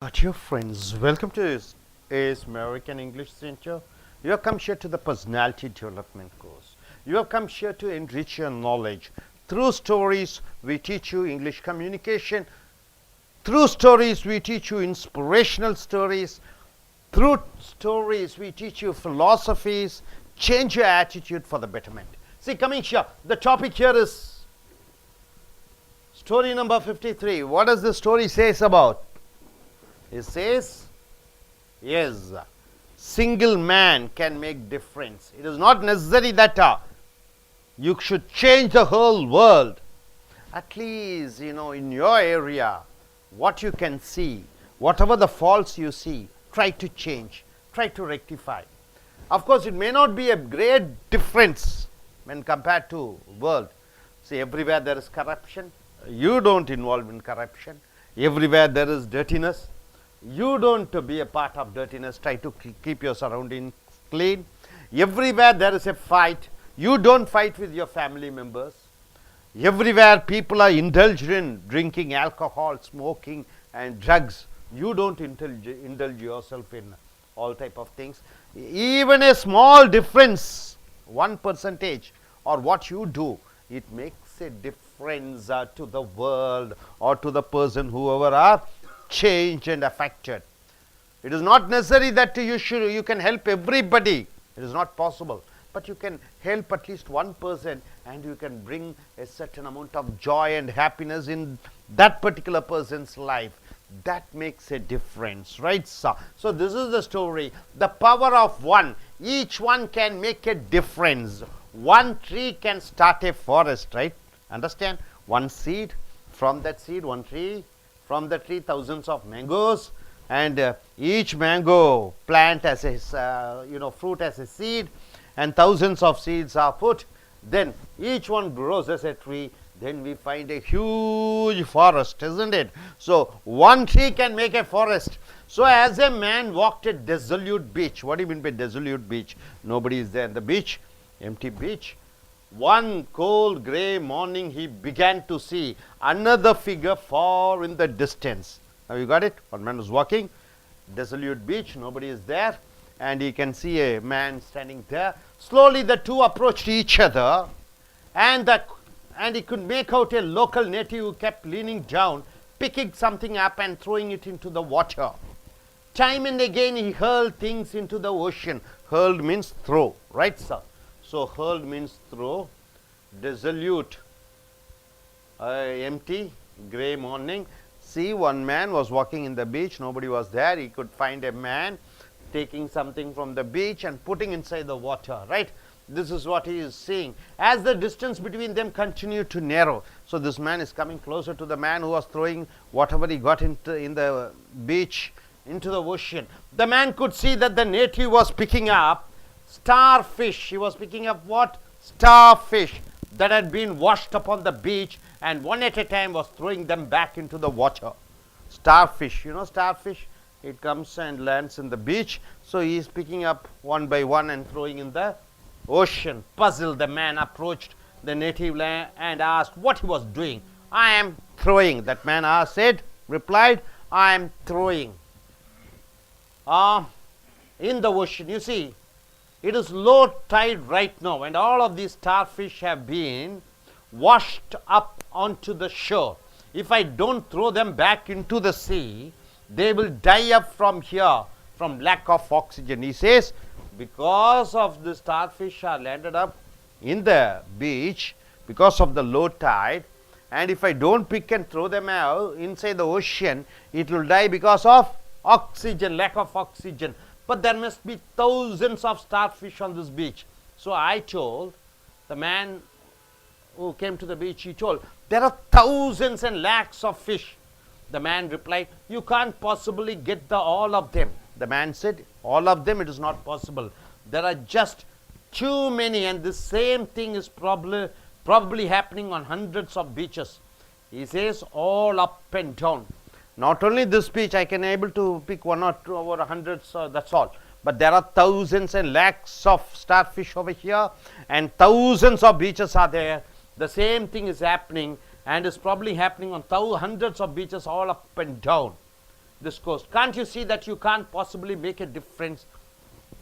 Dear friends, welcome to AS American English Center. You have come here to the personality development course. You have come here to enrich your knowledge. Through stories, we teach you English communication. Through stories, we teach you inspirational stories. Through stories, we teach you philosophies. Change your attitude for the betterment. See, coming here, the topic here is story number 53. What does the story says about? It says, yes, single man can make difference. It is not necessary that you should change the whole world. At least, in your area, what you can see, whatever the faults you see, try to change, try to rectify. Of course, it may not be a great difference when compared to world. See, everywhere there is corruption. You don't involve in corruption. Everywhere there is dirtiness. You don't be a part of dirtiness. Try to keep your surroundings clean. Everywhere there is a fight. You don't fight with your family members. Everywhere people are indulged in drinking alcohol, smoking and drugs. You don't indulge yourself in all type of things. Even a small difference, 1% or what you do, it makes a difference to the world or to the person whoever are changed and affected. It is not necessary that you can help everybody. It is not possible. But you can help at least one person and you can bring a certain amount of joy and happiness in that particular person's life. That makes a difference, right, sir? So this is the story. The power of one. Each one can make a difference. One tree can start a forest, right? Understand? One seed, from that seed, one tree. From the tree, thousands of mangoes, and each mango plant as a fruit as a seed, and thousands of seeds are put. Then each one grows as a tree. Then we find a huge forest, isn't it? So one tree can make a forest. So as a man walked a desolate beach. What do you mean by desolate beach? Nobody is there on the beach, empty beach. One cold grey morning he began to see another figure far in the distance. Now you got it? One man was walking, desolate beach, nobody is there, and he can see a man standing there. Slowly the two approached each other, and he could make out a local native who kept leaning down, picking something up and throwing it into the water. Time and again he hurled things into the ocean. Hurled means throw, right, sir? So hurled means throw. Desolate, empty, grey morning. See, one man was walking in the beach, nobody was there. He could find a man taking something from the beach and putting inside the water, right? This is what he is seeing. As the distance between them continued to narrow, so this man is coming closer to the man who was throwing whatever he got in the beach into the ocean. The man could see that the native was picking up starfish. He was picking up what? Starfish that had been washed upon the beach, and one at a time was throwing them back into the water. Starfish, starfish, it comes and lands in the beach. So he is picking up one by one and throwing in the ocean. Puzzled, the man approached the native and asked what he was doing. I am throwing. That man replied, I am throwing in the ocean. You see, it is low tide right now, and all of these starfish have been washed up onto the shore. If I don't throw them back into the sea, they will die up from here from lack of oxygen. He says, because of the starfish are landed up in the beach, because of the low tide, and if I don't pick and throw them out inside the ocean, it will die because of oxygen, lack of oxygen. But there must be thousands of starfish on this beach. So I told the man who came to the beach, he told, there are thousands and lakhs of fish. The man replied, you can't possibly get all of them. The man said, all of them, it is not possible. There are just too many, and the same thing is probably happening on hundreds of beaches. He says, all up and down. Not only this beach, I can able to pick one or two over hundreds, that's all. But there are thousands and lakhs of starfish over here, and thousands of beaches are there. The same thing is happening, and is probably happening on hundreds of beaches all up and down. this coast. Can't you see that you can't possibly make a difference?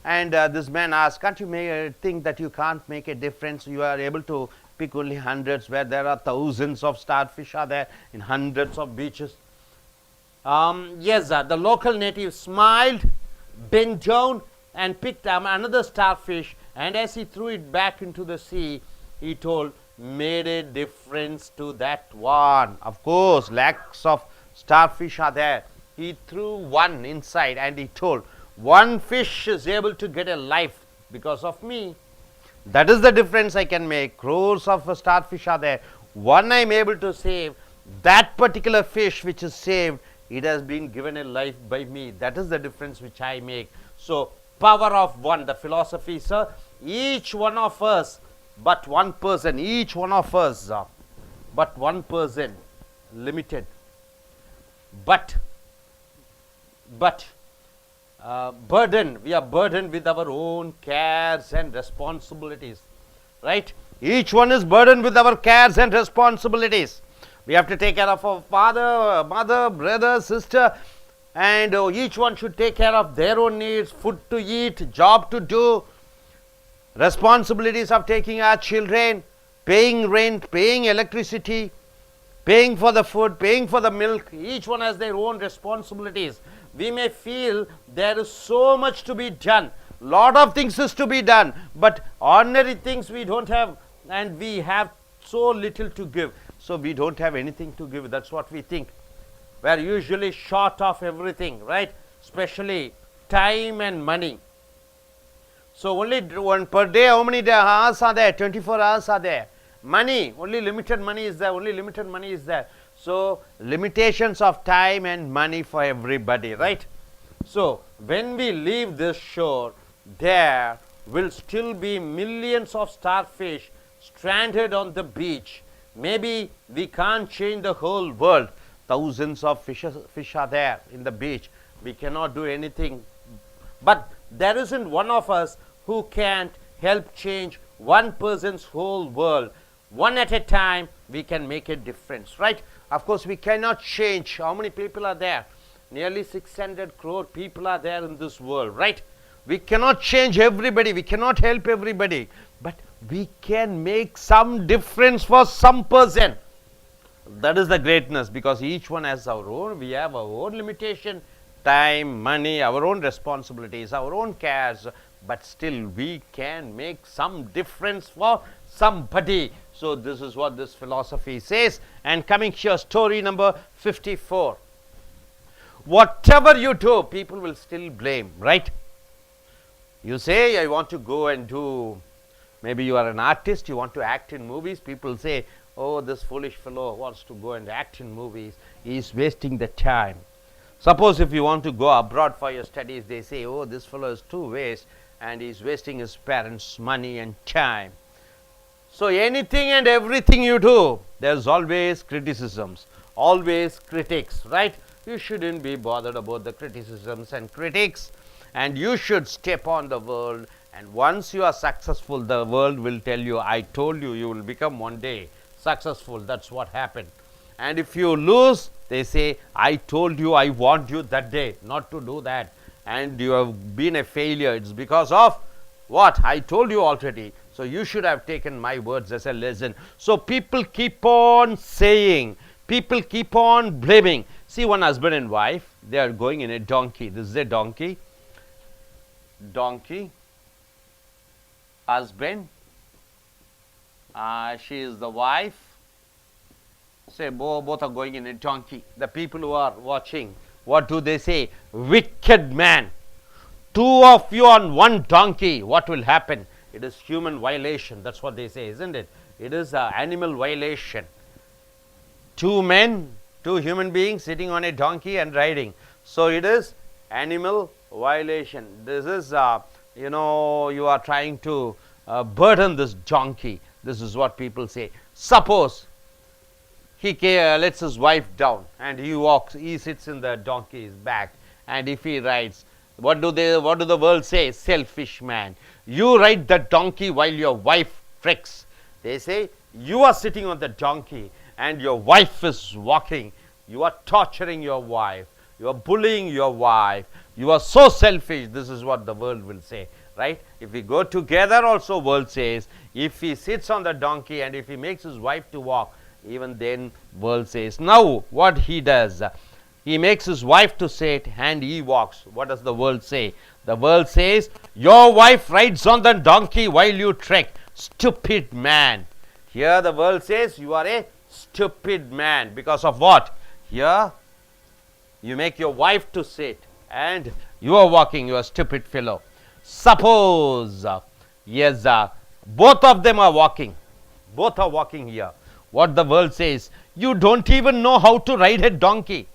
And this man asked, can't you think that you can't make a difference? You are able to pick only hundreds where there are thousands of starfish are there in hundreds of beaches. Yes, the local native smiled, bent down and picked another starfish, and as he threw it back into the sea, he told, made a difference to that one. Of course, lakhs of starfish are there. He threw one inside and he told, one fish is able to get a life because of me. That is the difference I can make. Crores of starfish are there. One I am able to save. That particular fish which is saved, it has been given a life by me. That is the difference which I make. So, power of one. The philosophy, sir, each one of us, but one person, each one of us, but one person, limited. But burden, we are burdened with our own cares and responsibilities, right? Each one is burdened with our cares and responsibilities. We have to take care of our father, mother, brother, sister, and each one should take care of their own needs, food to eat, job to do, responsibilities of taking our children, paying rent, paying electricity, paying for the food, paying for the milk. Each one has their own responsibilities. We may feel there is so much to be done, lot of things is to be done, but ordinary things we don't have, and we have so little to give. So we don't have anything to give. That's what we think. We are usually short of everything, right? Especially time and money. So only one per day, how many hours are there? 24 hours are there. Money, only limited money is there. Only limited money is there. So limitations of time and money for everybody, right? So when we leave this shore, there will still be millions of starfish stranded on the beach. Maybe we can't change the whole world. Thousands of fish are there in the beach. We cannot do anything. But there isn't one of us who can't help change one person's whole world. One at a time, we can make a difference, right? Of course, we cannot change. How many people are there? Nearly 600 crore people are there in this world, right? We cannot change everybody. We cannot help everybody. But we can make some difference for some person. That is the greatness, because each one has our own. We have our own limitation, time, money, our own responsibilities, our own cares. But still, we can make some difference for somebody. So this is what this philosophy says. And coming here, story number 54. Whatever you do, people will still blame, right? You say, I want to go and do, maybe you are an artist, you want to act in movies. People say, oh, this foolish fellow wants to go and act in movies. He is wasting the time. Suppose if you want to go abroad for your studies, they say, oh, this fellow is too waste and he is wasting his parents' money and time. So anything and everything you do, there's always criticisms, always critics, right? You shouldn't be bothered about the criticisms and critics, and you should step on the world, and once you are successful, the world will tell you, I told you, you will become one day successful. That's what happened. And if you lose, they say, I told you, I warned you that day not to do that, and you have been a failure. It's because of what? I told you already. So you should have taken my words as a lesson. So people keep on saying, people keep on blaming. See, one husband and wife, they are going in a donkey. This is a donkey. Donkey. Husband. She is the wife. Say both are going in a donkey. The people who are watching, what do they say? Wicked man. Two of you on one donkey. What will happen? It is human violation. That's what they say, isn't it? It is an animal violation. Two men, two human beings sitting on a donkey and riding. So it is animal violation. This is, you are trying to burden this donkey. This is what people say. Suppose he lets his wife down and he sits in the donkey's back, and if he rides, what do the world say? Selfish man. You ride the donkey while your wife treks. They say, you are sitting on the donkey and your wife is walking. You are torturing your wife. you are bullying your wife, you are so selfish. This is what the world will say, right? If we go together also, world says, if he sits on the donkey and if he makes his wife to walk, even then world says. Now what he does, he makes his wife to sit and he walks. What does the world say? The world says, your wife rides on the donkey while you trek. Stupid man. Here the world says, you are a stupid man. Because of what? Here you make your wife to sit and you are walking, you are a stupid fellow. Suppose, yes, both of them are walking. Both are walking here. What the world says, you don't even know how to ride a donkey.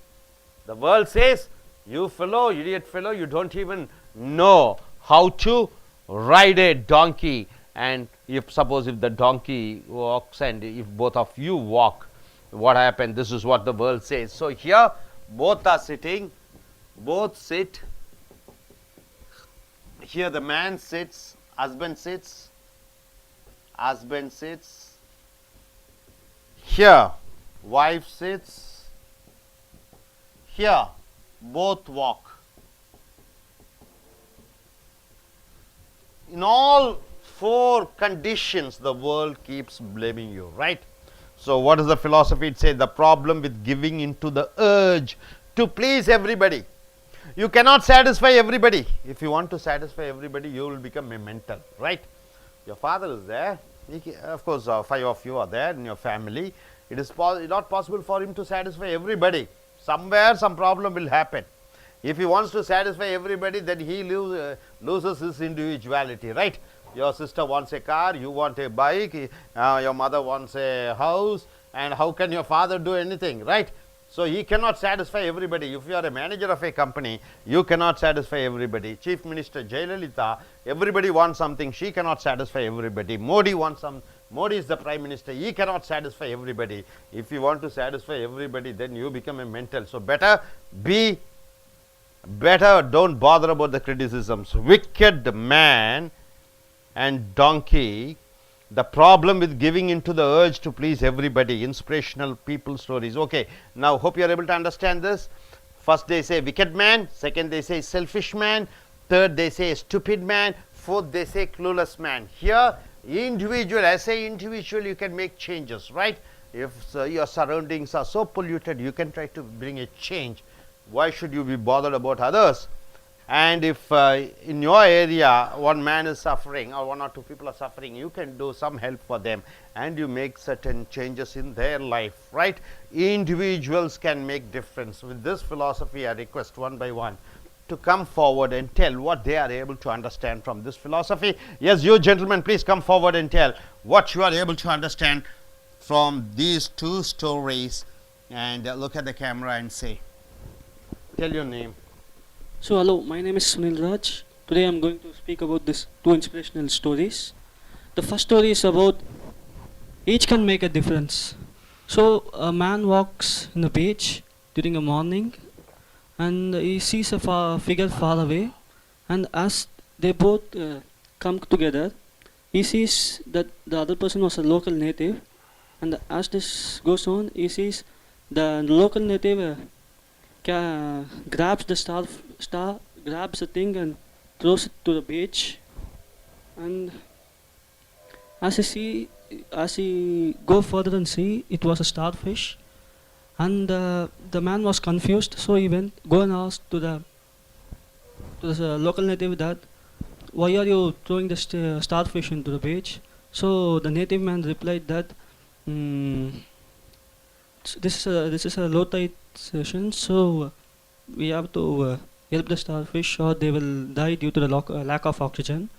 The world says, you fellow, idiot fellow, you don't even know how to ride a donkey. And if suppose if the donkey walks and if both of you walk, what happened? This is what the world says. So here both are sitting, both sit. Here the man sits, husband sits, husband sits. Here wife sits. Here both walk. In all four conditions, the world keeps blaming you, right? So what does the philosophy say? The problem with giving into the urge to please everybody. You cannot satisfy everybody. If you want to satisfy everybody, you will become a mental, right? Your father is there. Of course, 5 of you are there in your family. It is not possible for him to satisfy everybody. Somewhere some problem will happen. If he wants to satisfy everybody, then he loses his individuality, right? Your sister wants a car, you want a bike, your mother wants a house, and how can your father do anything, right? So he cannot satisfy everybody. If you are a manager of a company, you cannot satisfy everybody. Chief Minister Jayalalitha, everybody wants something, she cannot satisfy everybody. Modi wants some. Modi is the Prime Minister, he cannot satisfy everybody. If you want to satisfy everybody, then you become a mental. So better don't bother about the criticisms. Wicked man and donkey. The problem with giving into the urge to please everybody. Inspirational people stories. Okay, now hope you are able to understand this. First they say wicked man, second they say selfish man, third they say stupid man, fourth they say clueless man. Here individual, as a individual you can make changes, right? If your surroundings are so polluted, you can try to bring a change. Why should you be bothered about others? And if in your area one man is suffering or 1 or 2 people are suffering, you can do some help for them and you make certain changes in their life, right? Individuals can make difference. With this philosophy, I request one by one to come forward and tell what they are able to understand from this philosophy. Yes, you gentlemen, please come forward and tell what you are able to understand from these 2 stories, and look at the camera and say, tell your name. So hello, my name is Sunil Raj. Today I am going to speak about these 2 inspirational stories. The first story is about each can make a difference. So a man walks in the beach during a morning and he sees a figure far away, and as they both come together, he sees that the other person was a local native, and as this goes on, he sees the local native grabs the star, grabs the thing and throws it to the beach. And as he go further and see, it was a starfish. And the man was confused, so he go and asked to the local native that, why are you throwing the starfish into the beach? So the native man replied that, this is a low tide session, so we have to help the starfish or they will die due to the lack of oxygen.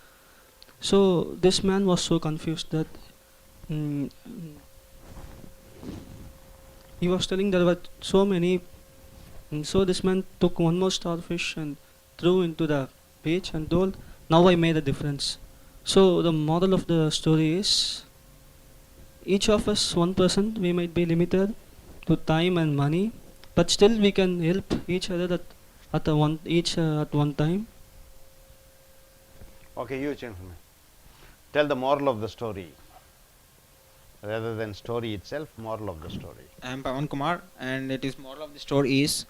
So this man was so confused that he was telling there were so many, and so this man took one more starfish and threw into the beach and told, now I made a difference. So the moral of the story is, each of us, one person, we might be limited to time and money, but still we can help each other at one time. Okay, you gentlemen, tell the moral of the story. Rather than story itself, moral of the story. I am Pawan Kumar, and it is moral of the story is,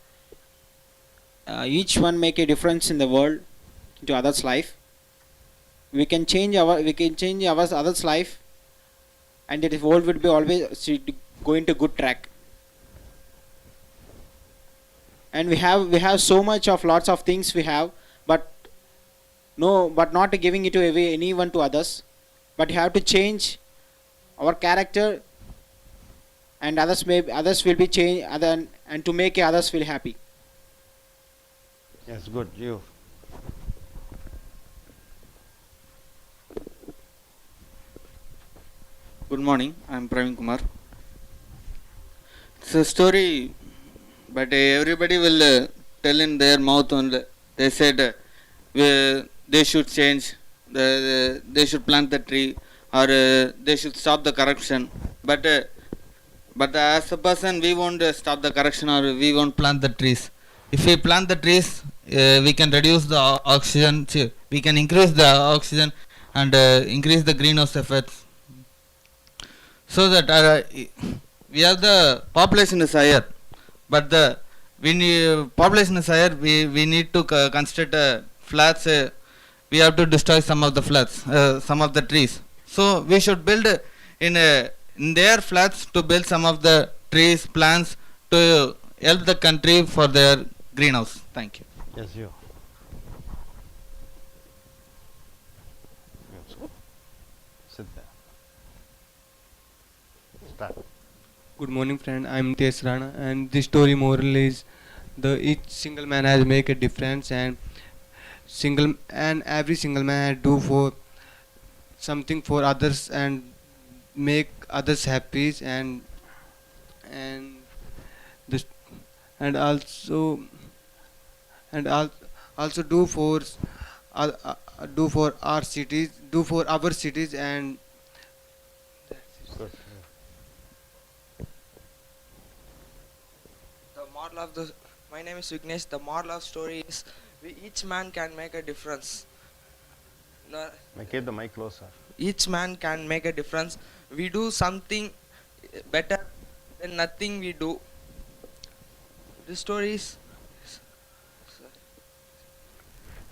each one make a difference in the world into others life. We can change our others life, and the world will be always going to good track. And we have so much of lots of things we have, but not giving it away anyone to others, but you have to change our character, and others will be changed, and to make others feel happy. Yes, good. You. Good morning, I am Praveen Kumar. It's a story, but everybody will tell in their mouth only. They said they should change, they should plant the tree, or they should stop the corruption. But as a person, we won't stop the corruption, or we won't plant the trees. If we plant the trees, we can reduce the oxygen, we can increase the oxygen and increase the greenhouse effects. So that we have the population is higher, but the population is higher. We need to construct flats. We have to destroy some of the flats, some of the trees. So we should build in their flats to build some of the trees, plants to help the country for their greenhouse. Thank you. Yes, you. Sit there. Start. Good morning, friend. I'm Tesh Rana, and the story moral is each single man has make a difference, and every single man has do for something for others and make others happy, and this and also do for our cities, and Good. The moral of the My name is Vignesh. The moral of story is each man can make a difference. Keep the mic closer. Each man can make a difference. We do something better than nothing we do. The story is.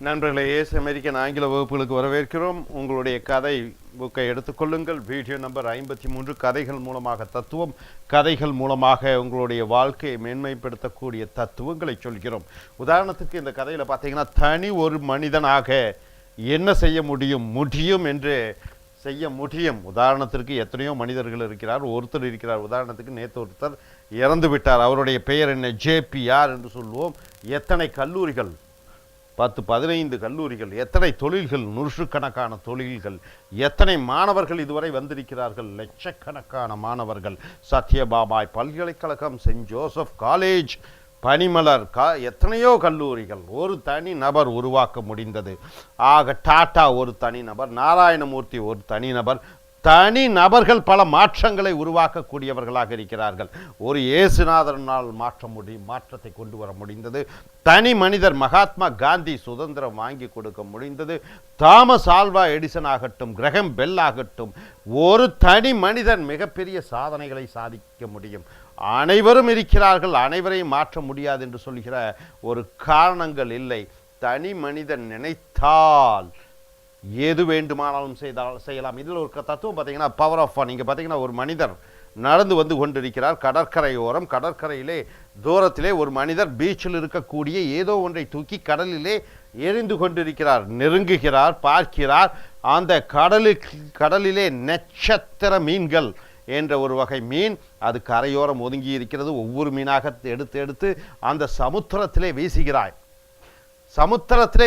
நண்பர்களே, ace American ஆங்கில வகுப்புகளுக்கு வரவேற்கிறோம். உங்களுடைய கதை புக்கை எடுத்துக்கொள்ளுங்கள். Video number 53, கதைகள் மூலமாக தத்துவம். கதைகள் மூலமாக உங்களுடைய வாழ்க்கையை மேன்மைப்படுத்தக்கூடிய தத்துவங்களை சொல்கிறோம். உதாரணத்துக்கு இந்த கதையில் பார்த்தீங்கன்னா, தனி ஒரு மனிதனாக என்ன செய்ய முடியும் என்று செய்ய முடியும். உதாரணத்திற்கு எத்தனையோ மனிதர்கள் இருக்கிறார். ஒருத்தர் இருக்கிறார். உதாரணத்துக்கு நேற்று ஒருத்தர் இறந்து விட்டார். அவருடைய பெயர் என்ன? ஜேபிஆர் என்று சொல்லுவோம். எத்தனை கல்லூரிகள்? 10-15 கல்லூரிகள். எத்தனை தொழில்கள்? நூற்றுக்கணக்கான தொழில்கள். எத்தனை மாணவர்கள் இதுவரை வந்திருக்கிறார்கள்? லட்சக்கணக்கான மாணவர்கள். சத்யபாபாய் பல்கலைக்கழகம், சென்ட் ஜோசப் காலேஜ், பனிமலர் எத்தனையோ கல்லூரிகள். ஒரு தனி நபர் உருவாக்க முடிந்தது. ஆக டாட்டா ஒரு தனிநபர், நாராயணமூர்த்தி ஒரு தனிநபர். தனி நபர்கள் பல மாற்றங்களை உருவாக்கக்கூடியவர்களாக இருக்கிறார்கள். ஒரு இயேசுநாதனால் மாற்றத்தை கொண்டு வர முடிந்தது. தனி மனிதர் மகாத்மா காந்தி சுதந்திரம் வாங்கி கொடுக்க முடிந்தது. தாமஸ் ஆல்வா எடிசன் ஆகட்டும், கிரகம் பெல் ஆகட்டும், ஒரு தனி மனிதன் மிகப்பெரிய சாதனைகளை சாதிக்க முடியும். அனைவரும் இருக்கிறார்கள், அனைவரையும் மாற்ற முடியாது என்று சொல்கிற ஒரு காரணங்கள் இல்லை. தனி மனிதன் நினைத்தால் எது வேண்டுமானாலும் செய்யலாம். இதில் ஒரு தத்துவம் பார்த்தீங்கன்னா, பவர் ஆஃப் ஒன். இங்கே பார்த்தீங்கன்னா, ஒரு மனிதர் நடந்து வந்து கொண்டிருக்கிறார் கடற்கரையோரம். கடற்கரையிலே தூரத்திலே ஒரு மனிதர் பீச்சில் இருக்கக்கூடிய ஏதோ ஒன்றை தூக்கி கடலிலே எரிந்து கொண்டிருக்கிறார். நெருங்குகிறார், பார்க்கிறார். அந்த கடலிலே நட்சத்திர மீன்கள் என்ற ஒரு வகை மீன், அது கரையோரம் ஒதுங்கி இருக்கிறது. ஒவ்வொரு மீனாக எடுத்து அந்த சமுத்திரத்திலே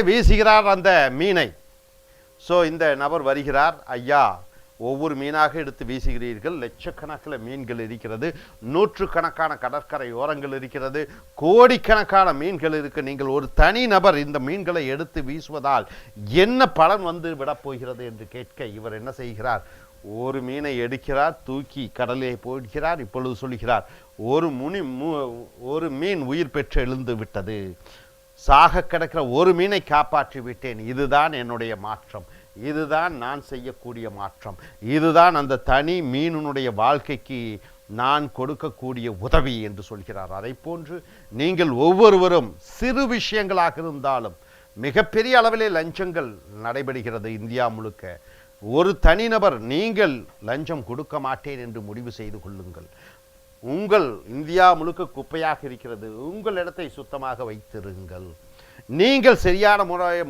வீசுகிறார் அந்த மீனை. ஸோ இந்த நபர் வருகிறார். ஐயா, ஒவ்வொரு மீனாக எடுத்து வீசுகிறீர்கள். லட்சக்கணக்கில் மீன்கள் இருக்கிறது. நூற்றுக்கணக்கான கடற்கரை ஓரங்கள் இருக்கிறது. கோடிக்கணக்கான மீன்கள் இருக்கு. நீங்கள் ஒரு தனி நபர் இந்த மீன்களை எடுத்து வீசுவதால் என்ன பலன் வந்து விடப்போகிறது என்று கேட்க, இவர் என்ன செய்கிறார்? ஒரு மீனை எடுக்கிறார், தூக்கி கடலே போடுகிறார். இப்பொழுது சொல்கிறார், ஒரு மீன் உயிர் பெற்று எழுந்து விட்டது. சாக கிடக்கிற ஒரு மீனை காப்பாற்றி விட்டேன். இதுதான் என்னுடைய மாற்றம். இதுதான் நான் செய்யக்கூடிய மாற்றம். இதுதான் அந்த தனி மீனுடைய வாழ்க்கைக்கு நான் கொடுக்கக்கூடிய உதவி என்று சொல்கிறார். அதை போன்று நீங்கள் ஒவ்வொருவரும் சிறு விஷயங்களாக இருந்தாலும் மிகப்பெரிய அளவிலே லஞ்சங்கள் நடைபெறுகிறது இந்தியா முழுக்க. ஒரு தனிநபர் நீங்கள் லஞ்சம் கொடுக்க மாட்டேன் என்று முடிவு செய்து கொள்ளுங்கள். உங்கள் இந்தியா முழுக்க குப்பையாக இருக்கிறது, உங்கள் இடத்தை சுத்தமாக வைத்திருங்கள். நீங்கள் சரியான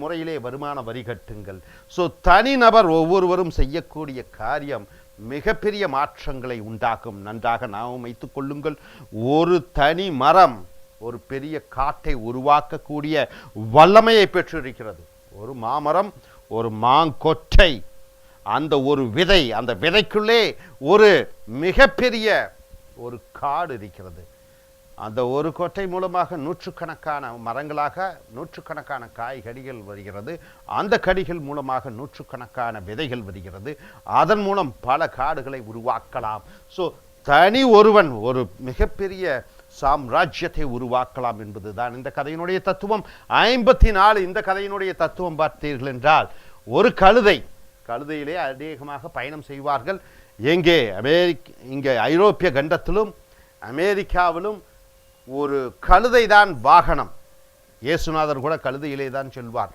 முறையிலே வருமான வரி கட்டுங்கள். ஸோ தனிநபர் ஒவ்வொருவரும் செய்யக்கூடிய காரியம் மிகப்பெரிய மாற்றங்களை உண்டாக்கும். நன்றாக ஞாபகம் வைத்துக் கொள்ளுங்கள். ஒரு தனி மரம் ஒரு பெரிய காட்டை உருவாக்கக்கூடிய வல்லமையை பெற்றிருக்கிறது. ஒரு மாமரம், ஒரு மாங்கொட்டை, அந்த ஒரு விதை, அந்த விதைக்குள்ளே ஒரு மிகப்பெரிய ஒரு காடு இருக்கிறது. அந்த ஒரு கொட்டை மூலமாக நூற்றுக்கணக்கான மரங்களாக நூற்றுக்கணக்கான காய்கறிகள் வருகிறது. அந்த கடிகள் மூலமாக நூற்றுக்கணக்கான விதைகள் வருகிறது. அதன் மூலம் பல காடுகளை உருவாக்கலாம். ஸோ தனி ஒருவன் ஒரு மிகப்பெரிய சாம்ராஜ்யத்தை உருவாக்கலாம் என்பதுதான் இந்த கதையினுடைய தத்துவம். 54 இந்த கதையினுடைய தத்துவம் பார்த்தீர்கள் என்றால், ஒரு கழுதையிலே அதிகமாக பயணம் செய்வார்கள். இங்கே ஐரோப்பிய கண்டத்திலும் அமெரிக்காவிலும் ஒரு கழுதை தான் வாகனம். இயேசுநாதர் கூட கழுதையிலே தான் செல்வார்.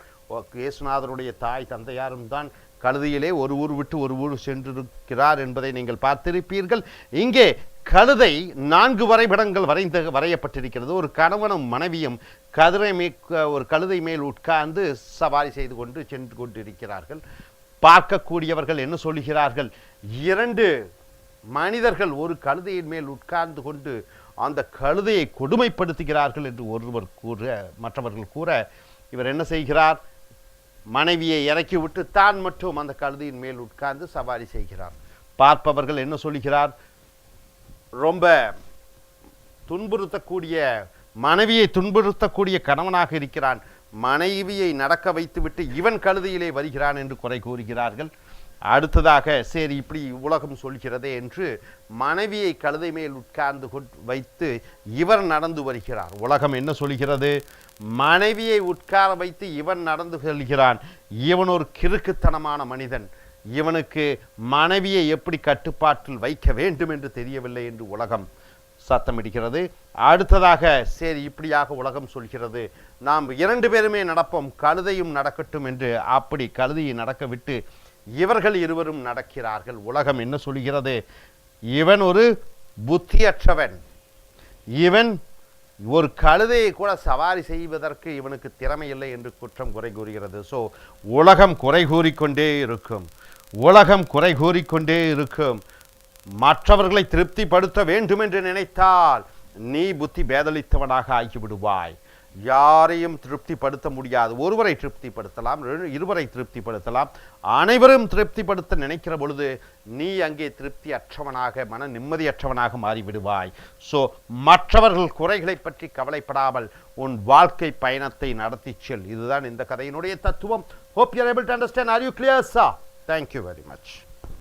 இயேசுநாதருடைய தாய் தந்தையாரும் தான் கழுதையிலே ஒரு ஊர் விட்டு ஒரு ஊர் சென்றிருக்கிறார் என்பதை நீங்கள் பார்த்திருப்பீர்கள். இங்கே கழுதை 4 வரைபடங்கள் வரையப்பட்டிருக்கிறது. ஒரு கணவனும் மனைவியும் ஒரு கழுதை மேல் உட்கார்ந்து சவாரி செய்து கொண்டு சென்று கொண்டிருக்கிறார்கள். பார்க்கக்கூடியவர்கள் என்ன சொல்கிறார்கள்? 2 மனிதர்கள் ஒரு கழுதையின் மேல் உட்கார்ந்து கொண்டு அந்த கழுதையை கொடுமைப்படுத்துகிறார்கள் என்று ஒருவர் கூற, மற்றவர்கள் கூற, இவர் என்ன செய்கிறார்? மனைவியை இறக்கிவிட்டு தான் மட்டும் அந்த கழுதையின் மேல் உட்கார்ந்து சவாரி செய்கிறார். பார்ப்பவர்கள் என்ன சொல்கிறார்? ரொம்ப துன்புறுத்தக்கூடிய, மனைவியை துன்புறுத்தக்கூடிய கணவனாக இருக்கிறான், மனைவியை நடக்க வைத்துவிட்டு இவன் கழுதையிலே வருகிறான் என்று குறை கூறுகிறார்கள். அடுத்ததாக சரி இப்படி உலகம் சொல்கிறதே என்று மனைவியை கழுதை மேல் உட்கார்ந்து வைத்து இவர் நடந்து வருகிறார். உலகம் என்ன சொல்கிறது? மனைவியை உட்கார வைத்து இவன் நடந்து செல்கிறான், இவன் ஒரு கிறுக்குத்தனமான மனிதன், இவனுக்கு மனைவியை எப்படி கட்டுப்பாட்டில் வைக்க வேண்டும் என்று தெரியவில்லை என்று உலகம் சத்தமிடுகிறது. அடுத்ததாக சரி இப்படியாக உலகம் சொல்கிறது, நாம் 2 பேருமே நடப்போம், கழுதையும் நடக்கட்டும் என்று அப்படி கழுதையை நடக்க விட்டு இவர்கள் இருவரும் நடக்கிறார்கள். உலகம் என்ன சொல்கிறது? இவன் ஒரு புத்தியற்றவன், இவன் ஒரு கழுதையை கூட சவாரி செய்வதற்கு இவனுக்கு திறமை இல்லை என்று குற்றம் குறை கூறுகிறது. ஸோ உலகம் குறை கூறிக்கொண்டே இருக்கும், உலகம் குறை கூறிக்கொண்டே இருக்கும். மற்றவர்களை திருப்திப்படுத்த வேண்டும் என்று நினைத்தால் நீ புத்தி பேதலித்தவனாக ஆகிவிடுவாய். யாரையும் திருப்திப்படுத்த முடியாது. ஒருவரை திருப்திப்படுத்தலாம், 2 திருப்திப்படுத்தலாம், அனைவரும் திருப்திப்படுத்த நினைக்கிற பொழுது நீ அங்கே திருப்தி அற்றவனாக, மன நிம்மதியற்றவனாக மாறிவிடுவாய். ஸோ மற்றவர்கள் குறைகளை பற்றி கவலைப்படாமல் உன் வாழ்க்கை பயணத்தை நடத்தி செல். இதுதான் இந்த கதையினுடைய தத்துவம். Hope you are able to understand. Are you clear, sir? Thank you very much.